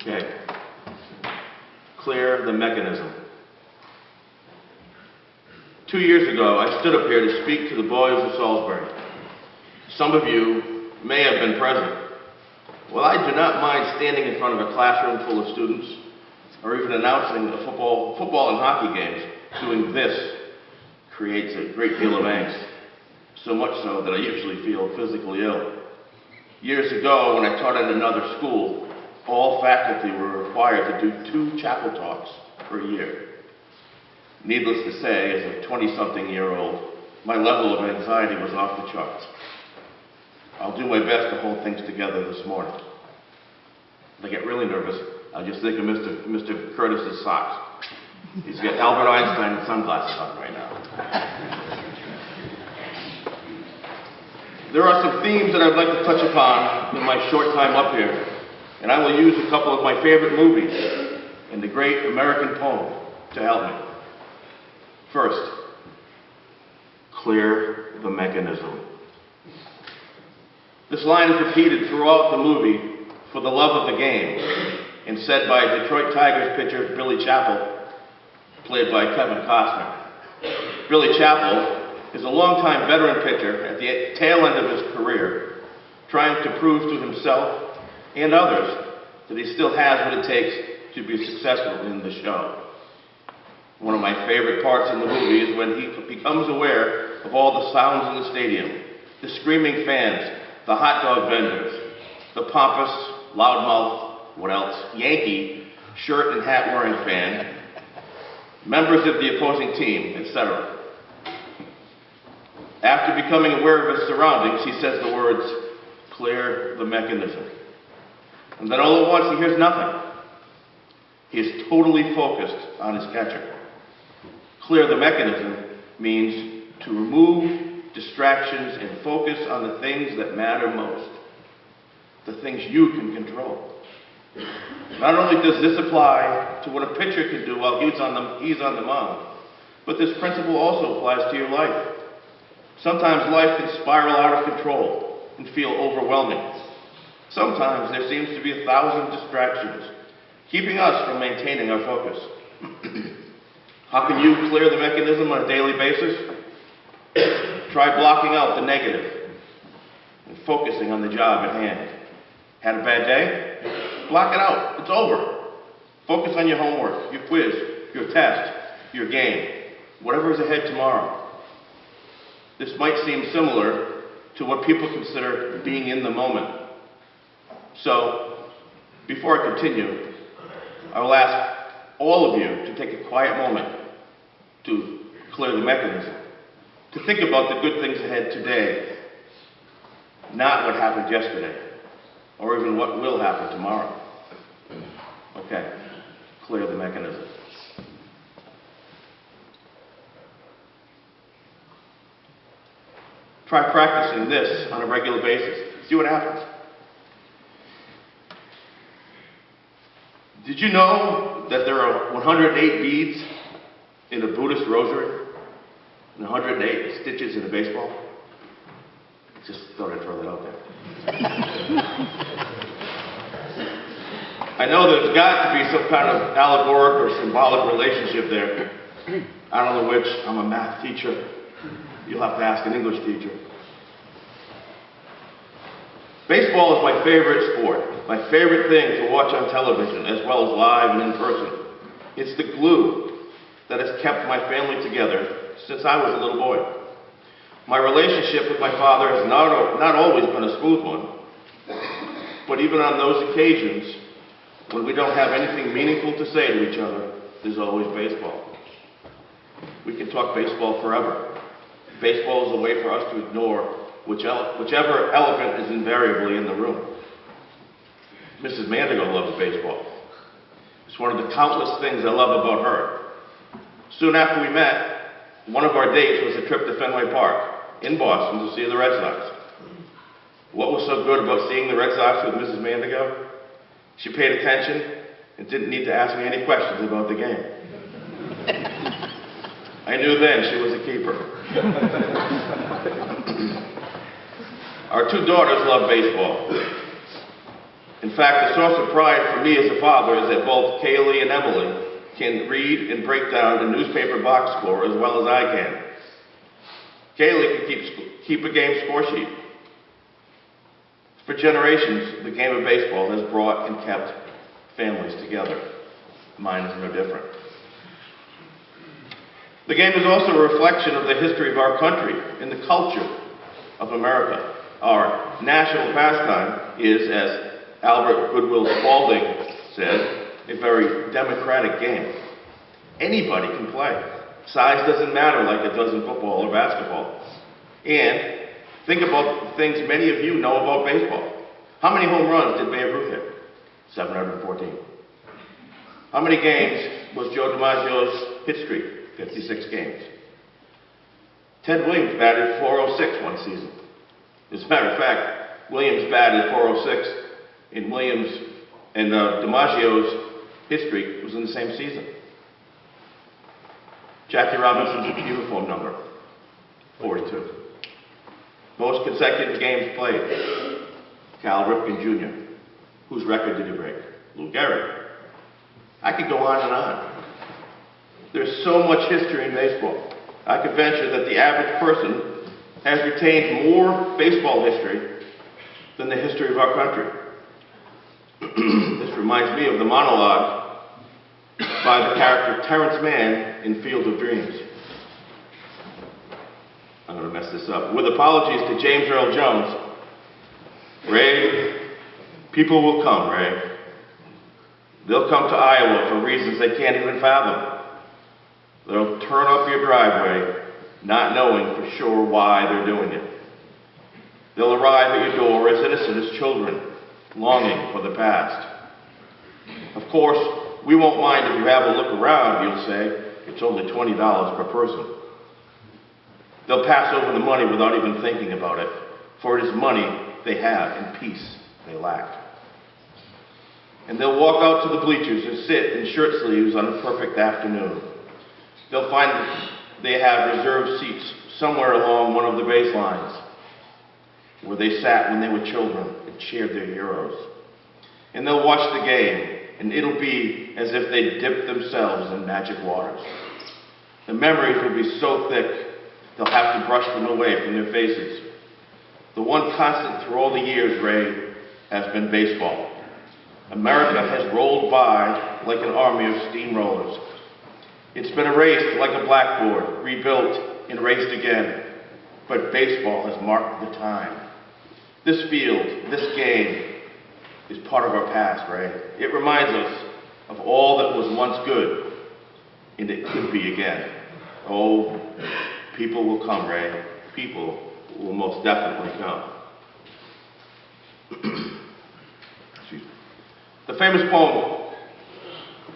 Okay. Clear the mechanism. 2 years ago, I stood up here to speak to the boys of Salisbury. Some of you may have been present. Well, I do not mind standing in front of a classroom full of students, or even announcing a football and hockey games. Doing this creates a great deal of angst, so much so that I usually feel physically ill. Years ago, when I taught at another school, all faculty were required to do 2 chapel talks per year. Needless to say, as a 20-something-year-old, my level of anxiety was off the charts. I'll do my best to hold things together this morning. If I get really nervous, I'll just think of Mr. Curtis's socks. He's got Albert Einstein sunglasses on right now. There are some themes that I'd like to touch upon in my short time up here, and I will use a couple of my favorite movies and the great American poem to help me. First, clear the mechanism. This line is repeated throughout the movie for the love of the game and said by Detroit Tigers pitcher Billy Chappell, played by Kevin Costner. Billy Chappell is a longtime veteran pitcher at the tail end of his career, trying to prove to himself and others that he still has what it takes to be successful in the show. One of my favorite parts in the movie is when he becomes aware of all the sounds in the stadium, the screaming fans, the hot dog vendors, the pompous, loudmouth, what else, Yankee shirt and hat wearing fan, members of the opposing team, etc. After becoming aware of his surroundings, he says the words, clear the mechanism. And then all at once he hears nothing. He is totally focused on his catcher. Clear the mechanism means to remove distractions and focus on the things that matter most, the things you can control. Not only does this apply to what a pitcher can do while he's on the mound, but this principle also applies to your life. Sometimes life can spiral out of control and feel overwhelming. Sometimes there seems to be 1,000 distractions, keeping us from maintaining our focus. How can you clear the mechanism on a daily basis? Try blocking out the negative and focusing on the job at hand. Had a bad day? Block it out. It's over. Focus on your homework, your quiz, your test, your game, whatever is ahead tomorrow. This might seem similar to what people consider being in the moment. So, before I continue, I will ask all of you to take a quiet moment to clear the mechanism, to think about the good things ahead today, not what happened yesterday, or even what will happen tomorrow. Okay, clear the mechanism. Try practicing this on a regular basis. See what happens. Did you know that there are 108 beads in a Buddhist rosary and 108 stitches in a baseball? Just thought I'd throw that out there. I know there's got to be some kind of allegoric or symbolic relationship there. I don't know which. I'm a math teacher. You'll have to ask an English teacher. Baseball is my favorite sport, my favorite thing to watch on television as well as live and in person. It's the glue that has kept my family together since I was a little boy. My relationship with my father has not always been a smooth one, but even on those occasions when we don't have anything meaningful to say to each other, there's always baseball. We can talk baseball forever. Baseball is a way for us to ignore whichever elephant is invariably in the room. Mrs. Mandigo loves baseball. It's one of the countless things I love about her. Soon after we met, one of our dates was a trip to Fenway Park in Boston to see the Red Sox. What was so good about seeing the Red Sox with Mrs. Mandigo? She paid attention and didn't need to ask me any questions about the game. I knew then she was a keeper. Our 2 daughters love baseball. In In fact, a source of pride for me as a father is that both Kaylee and Emily can read and break down a newspaper box score as well as I can. Kaylee can keep a game score sheet. For generations, the game of baseball has brought and kept families together. Mine is no different. The game is also a reflection of the history of our country and the culture of America. Our national pastime is, as Albert Goodwill Spaulding said, a very democratic game. Anybody can play. Size doesn't matter like it does in football or basketball. And think about the things many of you know about baseball. How many home runs did Babe Ruth hit? 714. How many games was Joe DiMaggio's hit streak? 56 games. Ted Williams batted .406 one season. As a matter of fact, Williams batted .406 in DiMaggio's hit streak was in the same season. Jackie Robinson's uniform number, 42. Most consecutive games played, Cal Ripken Jr. Whose record did he break? Lou Gehrig. I could go on and on. There's so much history in baseball. I could venture that the average person has retained more baseball history than the history of our country. This reminds me of the monologue by the character Terrence Mann in Field of Dreams. I'm going to mess this up. With apologies to James Earl Jones. Ray, people will come, Ray. They'll come to Iowa for reasons they can't even fathom. They'll turn up your driveway, not knowing for sure why they're doing it. They'll arrive at your door as innocent as children, longing for the past. Of course, we won't mind if you have a look around, you'll say. It's only $20 per person. They'll pass over the money without even thinking about it, for it is money they have and peace they lack. And they'll walk out to the bleachers and sit in shirt sleeves on a perfect afternoon. They'll find they have reserved seats somewhere along one of the baselines, where they sat when they were children and cheered their heroes. And they'll watch the game, and it'll be as if they dipped themselves in magic waters. The memories will be so thick, they'll have to brush them away from their faces. The one constant through all the years, Ray, has been baseball. America has rolled by like an army of steamrollers. It's been erased like a blackboard, rebuilt and erased again. But baseball has marked the time. This field, this game, is part of our past, Ray. It reminds us of all that was once good, and it could be again. Oh, people will come, Ray. People will most definitely come. The famous poem,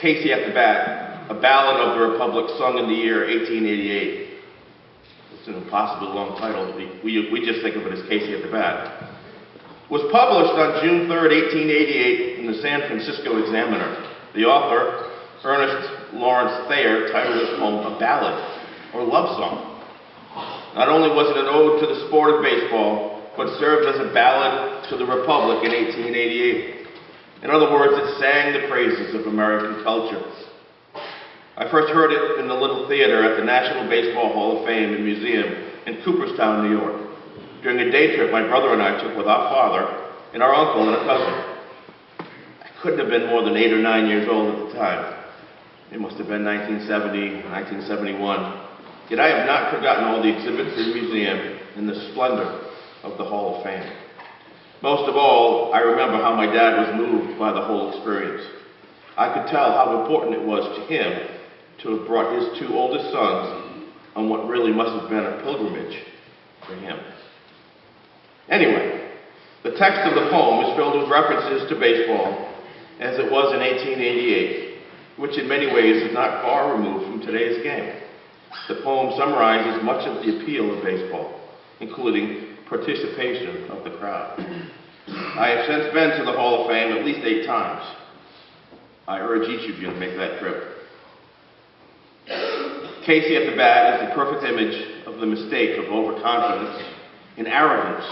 Casey at the Bat, a ballad of the Republic sung in the year 1888. It's an impossibly long title. We just think of it as Casey at the Bat. Was published on June 3rd, 1888 in the San Francisco Examiner. The author, Ernest Lawrence Thayer, titled his poem a ballad or love song. Not only was it an ode to the sport of baseball, but served as a ballad to the Republic in 1888. In other words, it sang the praises of American culture. I first heard it in the Little Theater at the National Baseball Hall of Fame and Museum in Cooperstown, New York, during a day trip my brother and I took with our father and our uncle and a cousin. I couldn't have been more than 8 or 9 years old at the time. It must have been 1970, 1971. Yet I have not forgotten all the exhibits in the museum and the splendor of the Hall of Fame. Most of all, I remember how my dad was moved by the whole experience. I could tell how important it was to him to have brought his 2 oldest sons on what really must have been a pilgrimage for him. Anyway, the text of the poem is filled with references to baseball, as it was in 1888, which in many ways is not far removed from today's game. The poem summarizes much of the appeal of baseball, including participation of the crowd. I have since been to the Hall of Fame at least 8 times. I urge each of you to make that trip. Casey at the Bat is the perfect image of the mistake of overconfidence and arrogance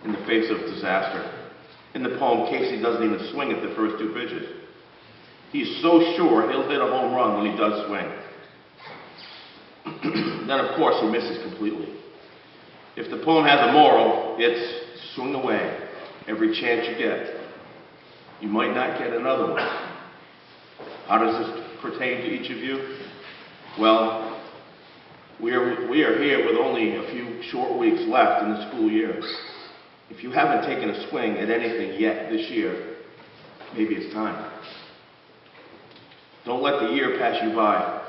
in the face of disaster. In the poem, Casey doesn't even swing at the first 2 pitches. He's so sure he'll hit a home run when he does swing. Then, of course, he misses completely. If the poem has a moral, it's swing away every chance you get. You might not get another one. How does this pertain to each of you? Well, we are here with only a few short weeks left in the school year. If you haven't taken a swing at anything yet this year, maybe it's time. Don't let the year pass you by.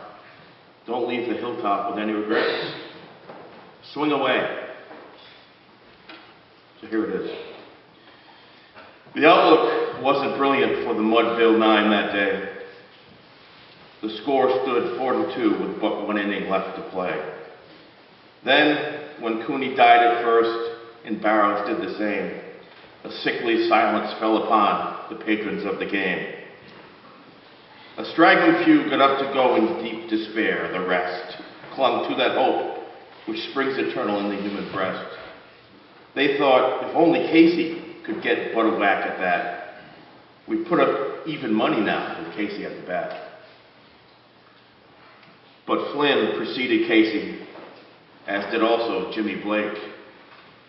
Don't leave the hilltop with any regrets. Swing away. So here it is. The outlook wasn't brilliant for the Mudville 9 that day. The score stood 4-2 with but 1 inning left to play. Then, when Cooney died at first and Barrows did the same, a sickly silence fell upon the patrons of the game. A straggling few got up to go in deep despair. The rest clung to that hope which springs eternal in the human breast. They thought, if only Casey could get but a whack at that. We put up even money now with Casey at the bat. But Flynn preceded Casey, as did also Jimmy Blake.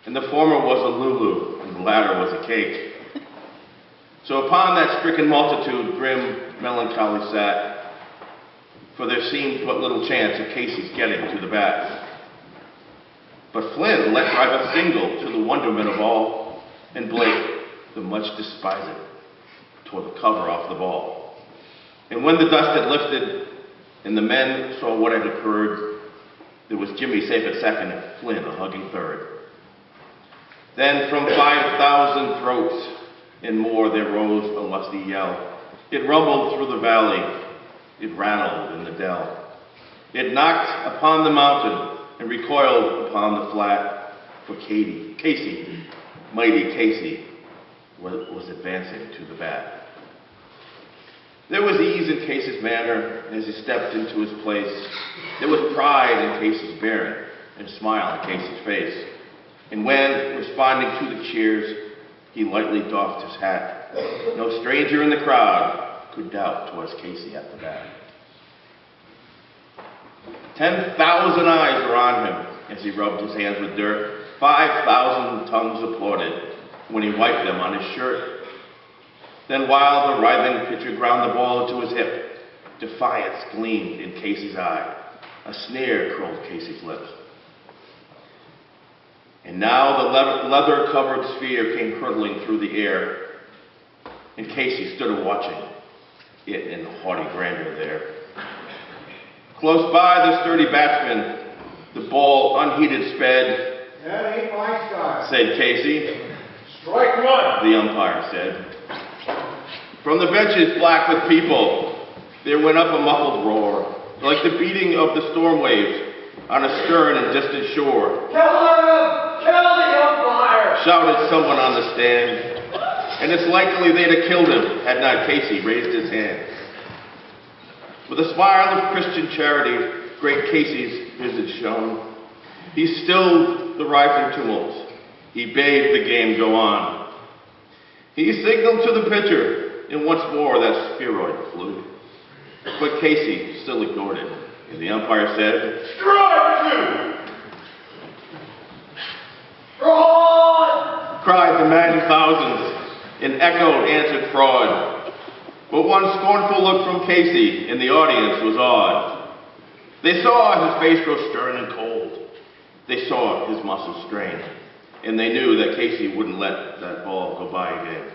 And the former was a Lulu, and the latter was a cake. So upon that stricken multitude, grim melancholy sat, for there seemed but little chance of Casey's getting to the bat. But Flynn let drive a single to the wonderment of all, and Blake, the much despised, tore the cover off the ball. And when the dust had lifted, and the men saw what had occurred, there was Jimmy safe at second and Flynn a hugging third. Then from 5,000 throats and more there rose a lusty yell. It rumbled through the valley, it rattled in the dell. It knocked upon the mountain and recoiled upon the flat, for Casey, mighty Casey, was advancing to the bat. There was ease in Casey's manner as he stepped into his place. There was pride in Casey's bearing and a smile on Casey's face. And when, responding to the cheers, he lightly doffed his hat, no stranger in the crowd could doubt 'twas Casey at the bat. 10,000 eyes were on him as he rubbed his hands with dirt. 5,000 tongues applauded when he wiped them on his shirt. Then while the writhing pitcher ground the ball into his hip, defiance gleamed in Casey's eye. A sneer curled Casey's lips. And now the leather-covered sphere came hurtling through the air, and Casey stood watching it in haughty grandeur there. Close by the sturdy batsman, the ball unheeded sped. That ain't my style, said Casey. Strike one, the umpire said. From the benches black with people, there went up a muffled roar, like the beating of the storm waves on a stern and distant shore. Kill him! Kill the umpire! Shouted someone on the stand, and it's likely they'd have killed him had not Casey raised his hand. With a smile of Christian charity, great Casey's visage shone. He stilled the rising tumult. He bade the game go on. He signaled to the pitcher, and once more that spheroid flew. But Casey still ignored it, and the umpire said, "Strike two!" Fraud! Cried the maddened thousands, and echoed answered fraud. But one scornful look from Casey in the audience was odd. They saw his face grow stern and cold. They saw his muscles strain, and they knew that Casey wouldn't let that ball go by again.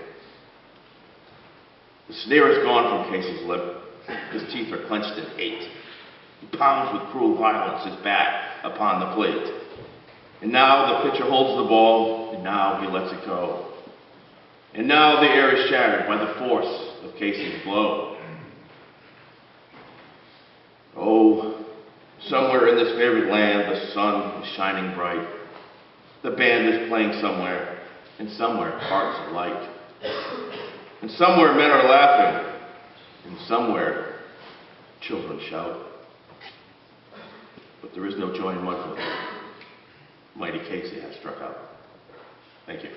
The sneer is gone from Casey's lip. His teeth are clenched in hate. He pounds with cruel violence his bat upon the plate. And now the pitcher holds the ball, and now he lets it go. And now the air is shattered by the force of Casey's blow. Oh, somewhere in this favored land the sun is shining bright. The band is playing somewhere, and somewhere hearts are light. And somewhere men are laughing, and somewhere children shout. But there is no joy in Mudville. Mighty Casey has struck out. Thank you.